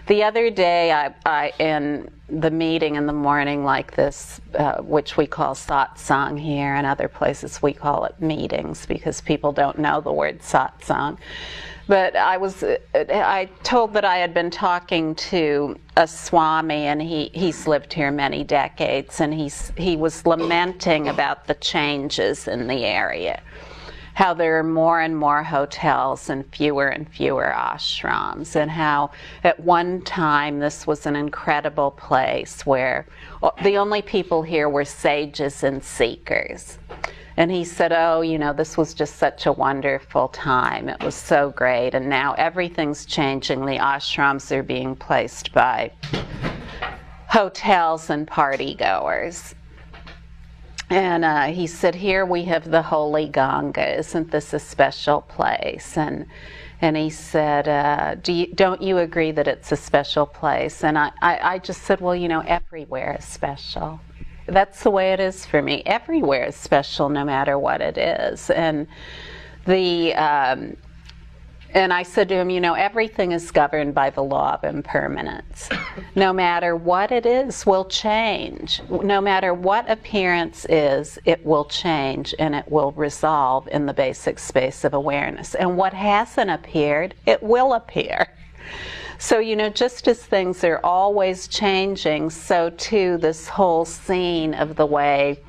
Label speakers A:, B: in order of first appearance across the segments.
A: The other day, I in the meeting in the morning like this, which we call satsang here, and other places we call it meetings because people don't know the word satsang. But I told that I had been talking to a Swami, and he's lived here many decades, and he was lamenting about the changes in the area. How there are more and more hotels and fewer ashrams, and how at one time this was an incredible place where the only people here were sages and seekers. And he said, oh, you know, this was just such a wonderful time. It was so great, and now everything's changing. The ashrams are being placed by hotels and party goers. And he said, here we have the holy Ganga. Isn't this a special place? And he said, don't you agree that it's a special place? And I just said, well, you know, everywhere is special. That's the way it is for me. Everywhere is special, no matter what it is. And I said to him, you know, everything is governed by the law of impermanence. No matter what it is, will change. No matter what appearance is, it will change, and it will resolve in the basic space of awareness. And what hasn't appeared, it will appear. So, you know, just as things are always changing, so too this whole scene of the way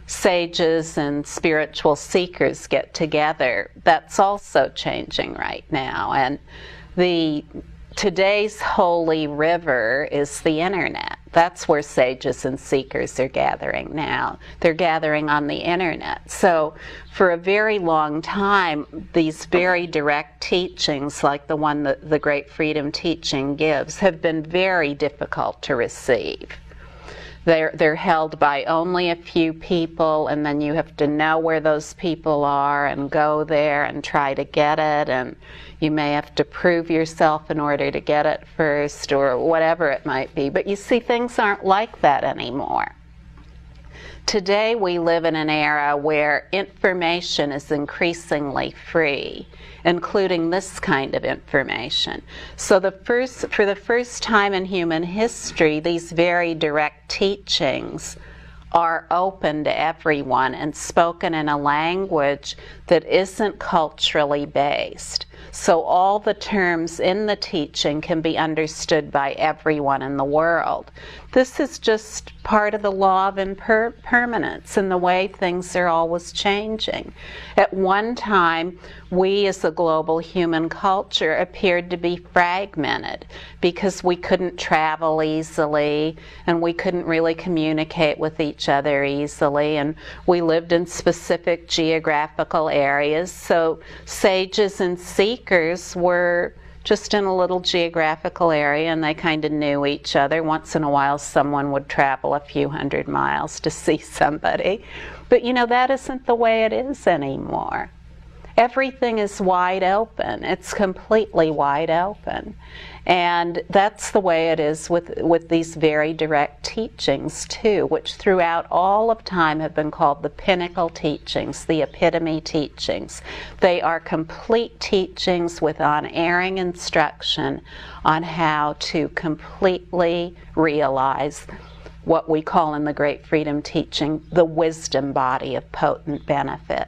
A: sages and spiritual seekers get together, that's also changing right now. And today's holy river is the internet. That's where sages and seekers are gathering now. They're gathering on the internet. So for a very long time, these very direct teachings, like the one that the Great Freedom Teaching gives, have been very difficult to receive. They're held by only a few people, and then you have to know where those people are and go there and try to get it, and you may have to prove yourself in order to get it first, or whatever it might be. But you see, things aren't like that anymore. Today we live in an era where information is increasingly free, including this kind of information. So for the first time in human history, these very direct teachings are open to everyone and spoken in a language that isn't culturally based. So all the terms in the teaching can be understood by everyone in the world. This is just part of the law of impermanence and the way things are always changing. At one time, we as a global human culture appeared to be fragmented because we couldn't travel easily and we couldn't really communicate with each other easily, and we lived in specific geographical areas. So sages and seekers were just in a little geographical area, and they kind of knew each other. Once in a while someone would travel a few hundred miles to see somebody. But you know, that isn't the way it is anymore. Everything is wide open. It's completely wide open. And that's the way it is with these very direct teachings too, which throughout all of time have been called the pinnacle teachings, the epitome teachings. They are complete teachings with unerring instruction on how to completely realize what we call in the Great Freedom Teaching the wisdom body of potent benefit.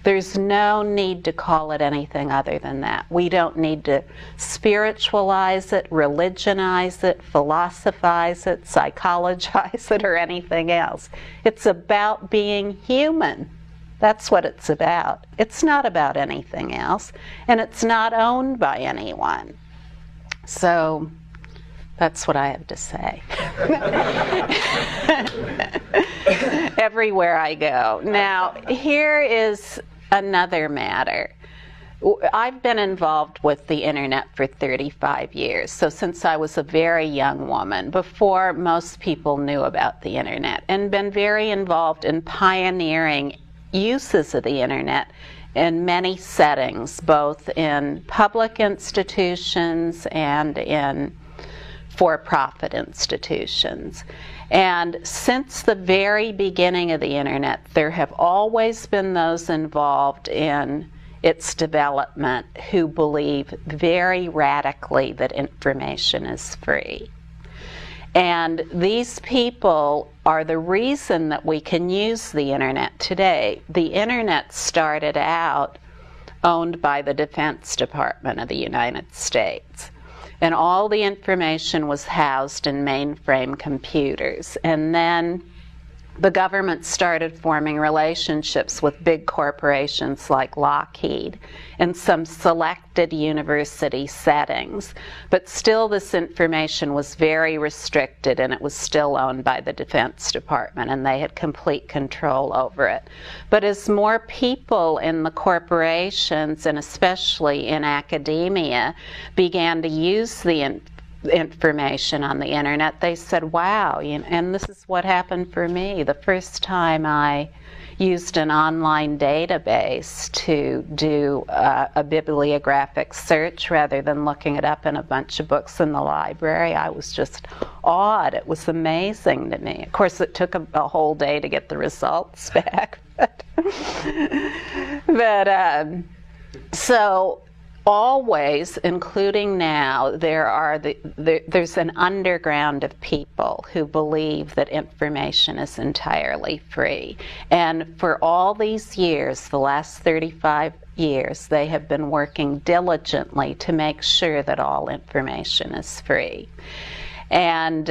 A: There's no need to call it anything other than that. We don't need to spiritualize it, religionize it, philosophize it, psychologize it, or anything else. It's about being human. That's what it's about. It's not about anything else, and it's not owned by anyone. So that's what I have to say. Everywhere I go. Now, here is another matter. I've been involved with the internet for 35 years, so since I was a very young woman, before most people knew about the internet, and been very involved in pioneering uses of the internet in many settings, both in public institutions and in for-profit institutions. And since the very beginning of the internet, there have always been those involved in its development who believe very radically that information is free. And these people are the reason that we can use the internet today. The internet started out owned by the Defense Department of the United States. And all the information was housed in mainframe computers. And then the government started forming relationships with big corporations like Lockheed in some selected university settings. But still this information was very restricted, and it was still owned by the Defense Department, and they had complete control over it. But as more people in the corporations, and especially in academia, began to use the information on the internet, they said, wow, and this is what happened for me. The first time I used an online database to do a bibliographic search rather than looking it up in a bunch of books in the library, I was just awed. It was amazing to me. Of course, it took a whole day to get the results back. So always, including now, there's an underground of people who believe that information is entirely free. And for all these years, the last 35 years, they have been working diligently to make sure that all information is free. And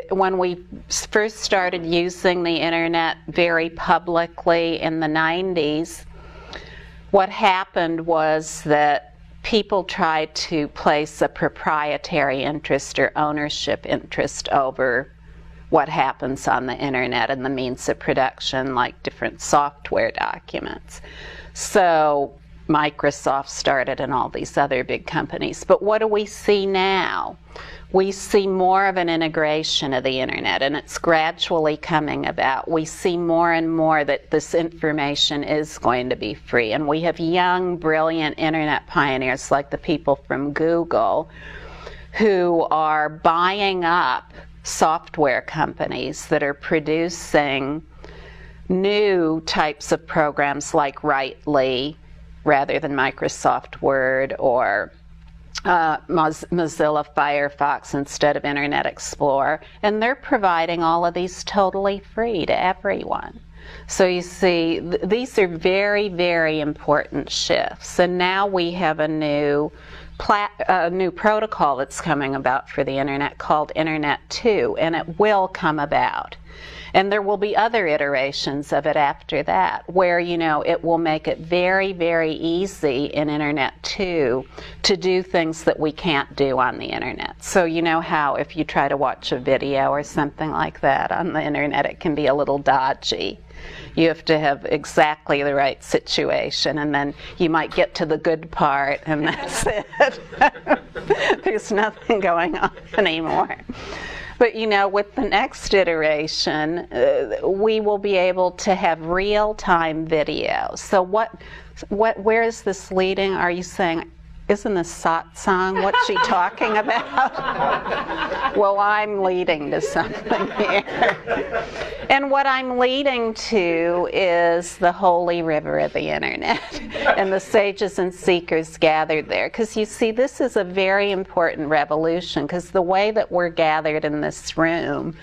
A: when we first started using the internet very publicly in the 90s, what happened was that people tried to place a proprietary interest or ownership interest over what happens on the internet and the means of production, like different software documents. So Microsoft started and all these other big companies. But what do we see now? We see more of an integration of the internet, and it's gradually coming about. We see more and more that this information is going to be free, and we have young, brilliant internet pioneers like the people from Google who are buying up software companies that are producing new types of programs like Writely rather than Microsoft Word, or Mozilla Firefox instead of Internet Explorer, and they're providing all of these totally free to everyone. So you see, these are very, very important shifts, and now we have a new protocol that's coming about for the internet called Internet 2, and it will come about. And there will be other iterations of it after that, where, it will make it very, very easy in Internet 2 to do things that we can't do on the internet. So you know how if you try to watch a video or something like that on the internet, it can be a little dodgy. You have to have exactly the right situation, and then you might get to the good part, and that's it. There's nothing going on anymore. But with the next iteration, we will be able to have real-time video. So where is this leading? Are you saying, isn't this satsang? What's she talking about? Well, I'm leading to something here. And what I'm leading to is the holy river of the internet and the sages and seekers gathered there. Because you see, this is a very important revolution, because the way that we're gathered in this room,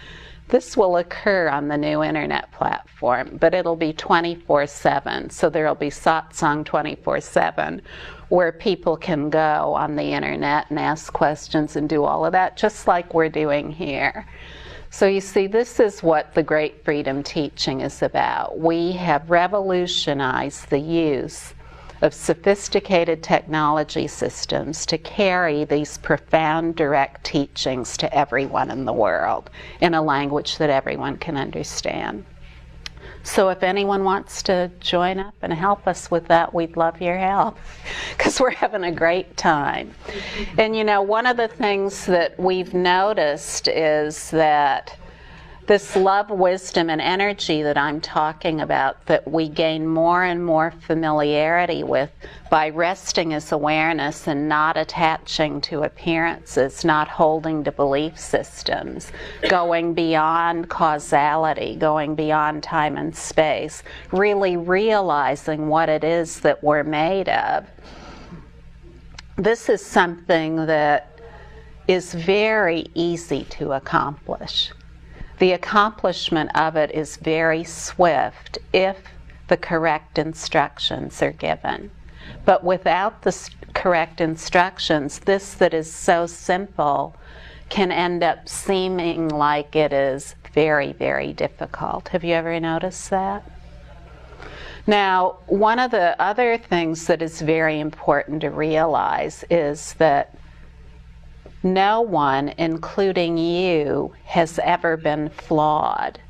A: this will occur on the new internet platform, but it'll be 24/7. So there'll be satsang 24/7, where people can go on the internet and ask questions and do all of that, just like we're doing here. So you see, this is what the Great Freedom Teaching is about. We have revolutionized the use of sophisticated technology systems to carry these profound, direct teachings to everyone in the world in a language that everyone can understand. So if anyone wants to join up and help us with that, we'd love your help, because we're having a great time. And one of the things that we've noticed is that This love, wisdom, and energy that I'm talking about, that we gain more and more familiarity with by resting as awareness and not attaching to appearances, not holding to belief systems, going beyond causality, going beyond time and space, really realizing what it is that we're made of. This is something that is very easy to accomplish. The accomplishment of it is very swift if the correct instructions are given. But without the correct instructions, this that is so simple can end up seeming like it is very, very difficult. Have you ever noticed that? Now, one of the other things that is very important to realize is that no one, including you, has ever been flawed.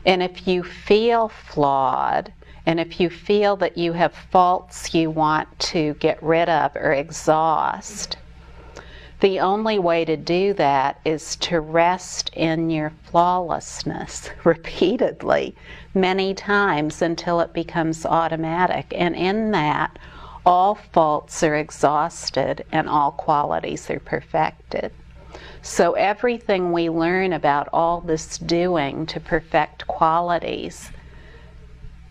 A: And if you feel flawed, and if you feel that you have faults you want to get rid of or exhaust, the only way to do that is to rest in your flawlessness repeatedly, many times, until it becomes automatic. And in that, all faults are exhausted and all qualities are perfected. So everything we learn about all this doing to perfect qualities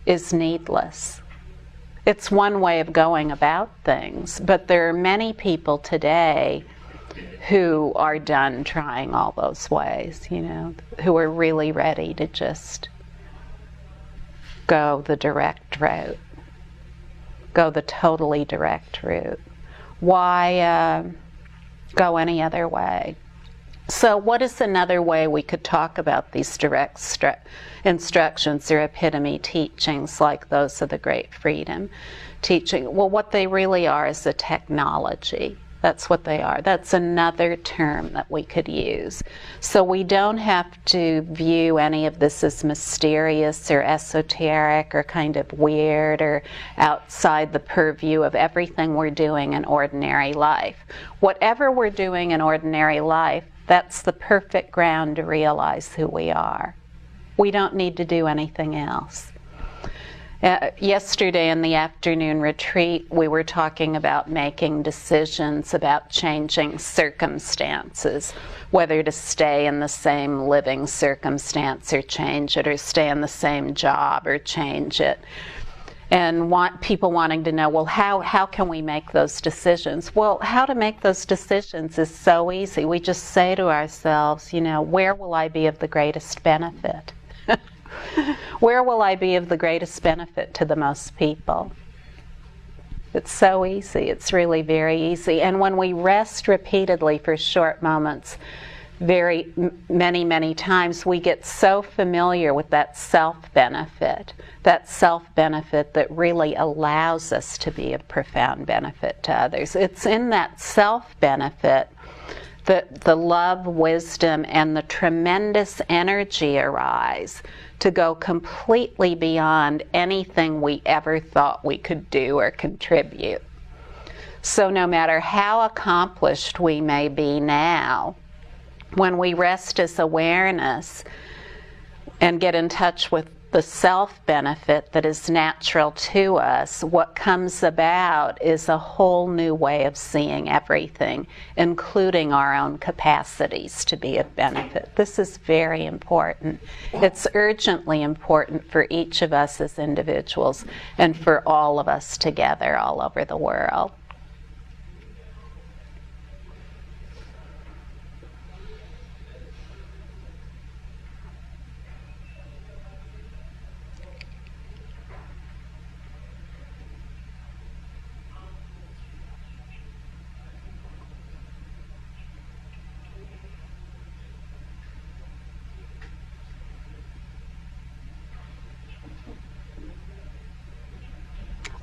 A: is needless. It's one way of going about things, but there are many people today who are done trying all those ways, who are really ready to just go the direct route. Go the totally direct route. Why go any other way? So what is another way we could talk about these direct instructions or epitome teachings like those of the Great Freedom teaching? Well, what they really are is a technology. That's what they are. That's another term that we could use. So we don't have to view any of this as mysterious or esoteric or kind of weird or outside the purview of everything we're doing in ordinary life. Whatever we're doing in ordinary life, that's the perfect ground to realize who we are. We don't need to do anything else. Yesterday in the afternoon retreat, we were talking about making decisions about changing circumstances, whether to stay in the same living circumstance or change it, or stay in the same job or change it. And people wanting to know, well, how can we make those decisions? Well, how to make those decisions is so easy. We just say to ourselves, where will I be of the greatest benefit? Where will I be of the greatest benefit to the most people? It's so easy. It's really very easy. And when we rest repeatedly for short moments, many times, we get so familiar with that self-benefit that really allows us to be of profound benefit to others. It's in that self-benefit that the love, wisdom, and the tremendous energy arise to go completely beyond anything we ever thought we could do or contribute. So no matter how accomplished we may be now, when we rest as awareness and get in touch with the self-benefit that is natural to us, what comes about is a whole new way of seeing everything, including our own capacities to be of benefit. This is very important. It's urgently important for each of us as individuals and for all of us together all over the world.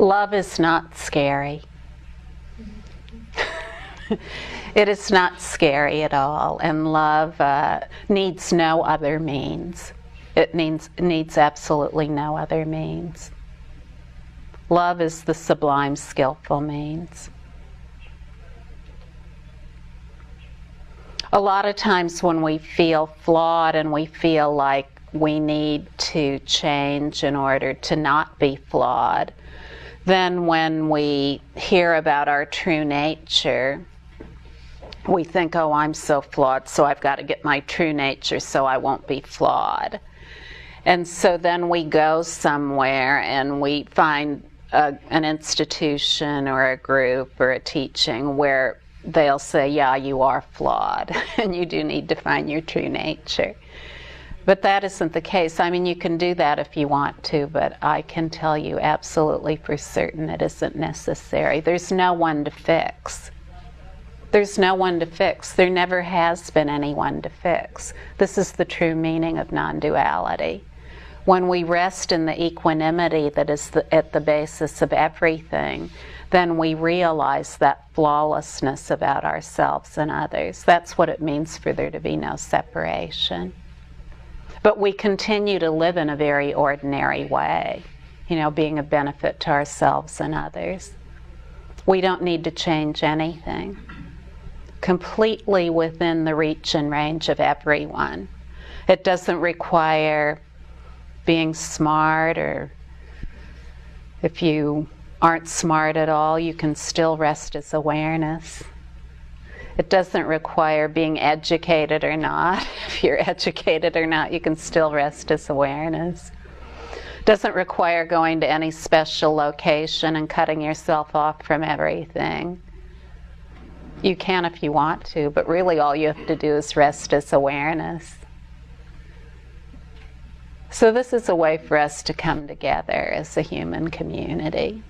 A: Love is not scary. It is not scary at all, and love needs no other means. It needs absolutely no other means. Love is the sublime, skillful means. A lot of times when we feel flawed and we feel like we need to change in order to not be flawed, then when we hear about our true nature, we think, oh, I'm so flawed, so I've got to get my true nature so I won't be flawed. And so then we go somewhere and we find an institution or a group or a teaching where they'll say, yeah, you are flawed and you do need to find your true nature. But that isn't the case. I mean, you can do that if you want to, but I can tell you absolutely for certain it isn't necessary. There's no one to fix. There's no one to fix. There never has been anyone to fix. This is the true meaning of non-duality. When we rest in the equanimity that is at the basis of everything, then we realize that flawlessness about ourselves and others. That's what it means for there to be no separation. But we continue to live in a very ordinary way, being a benefit to ourselves and others. We don't need to change anything. Completely within the reach and range of everyone. It doesn't require being smart, or if you aren't smart at all, you can still rest as awareness. It doesn't require being educated or not. If you're educated or not, you can still rest as awareness. It doesn't require going to any special location and cutting yourself off from everything. You can if you want to, but really all you have to do is rest as awareness. So this is a way for us to come together as a human community.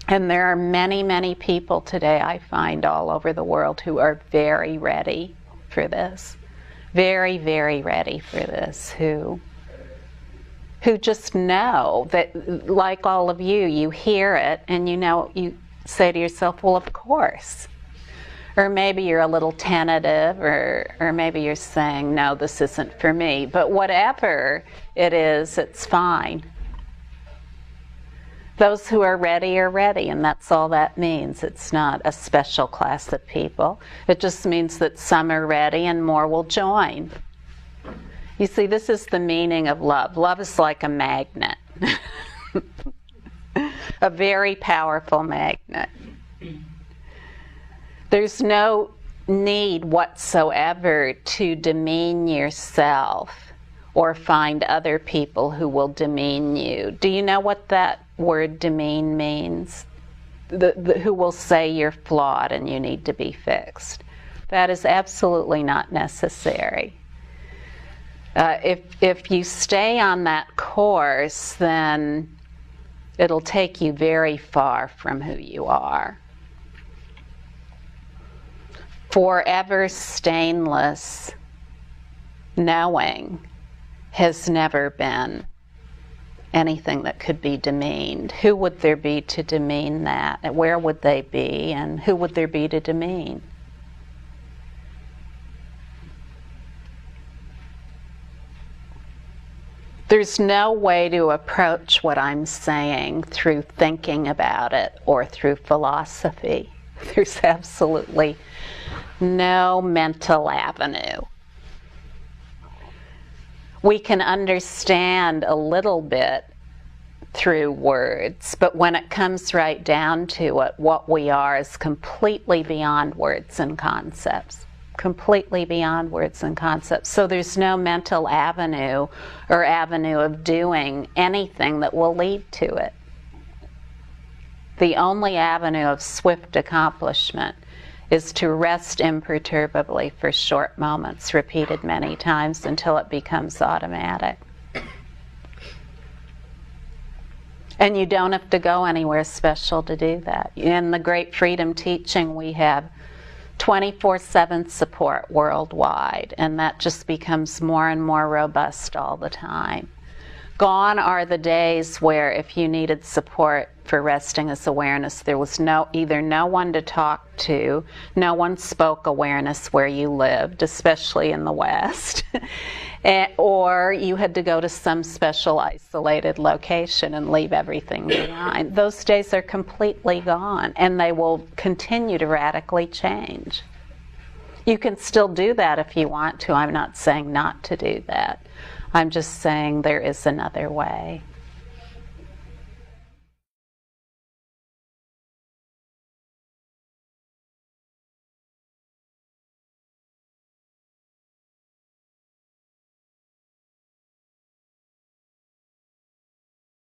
A: And there are many, many people today, I find, all over the world who are very ready for this. Very, very ready for this, who just know that, like all of you, you hear it and you say to yourself, well, of course. Or maybe you're a little tentative, or maybe you're saying, no, this isn't for me. But whatever it is, it's fine. Those who are ready, and that's all that means. It's not a special class of people. It just means that some are ready and more will join. You see, this is the meaning of love. Love is like a magnet. A very powerful magnet. There's no need whatsoever to demean yourself or find other people who will demean you. Do you know what that word demean means? Who will say you're flawed and you need to be fixed. That is absolutely not necessary. If you stay on that course, then it'll take you very far from who you are. Forever stainless knowing has never been anything that could be demeaned. Who would there be to demean that? Where would they be? And who would there be to demean? There's no way to approach what I'm saying through thinking about it or through philosophy. There's absolutely no mental avenue. We can understand a little bit through words, but when it comes right down to it, what we are is completely beyond words and concepts. Completely beyond words and concepts. So there's no mental avenue or avenue of doing anything that will lead to it. The only avenue of swift accomplishment is to rest imperturbably for short moments, repeated many times until it becomes automatic. And you don't have to go anywhere special to do that. In the Great Freedom Teaching, we have 24/7 support worldwide, and that just becomes more and more robust all the time. Gone are the days where if you needed support for resting as awareness, there was either no one to talk to, no one spoke awareness where you lived, especially in the West, or you had to go to some special isolated location and leave everything behind. Those days are completely gone, and they will continue to radically change. You can still do that if you want to. I'm not saying not to do that. I'm just saying there is another way.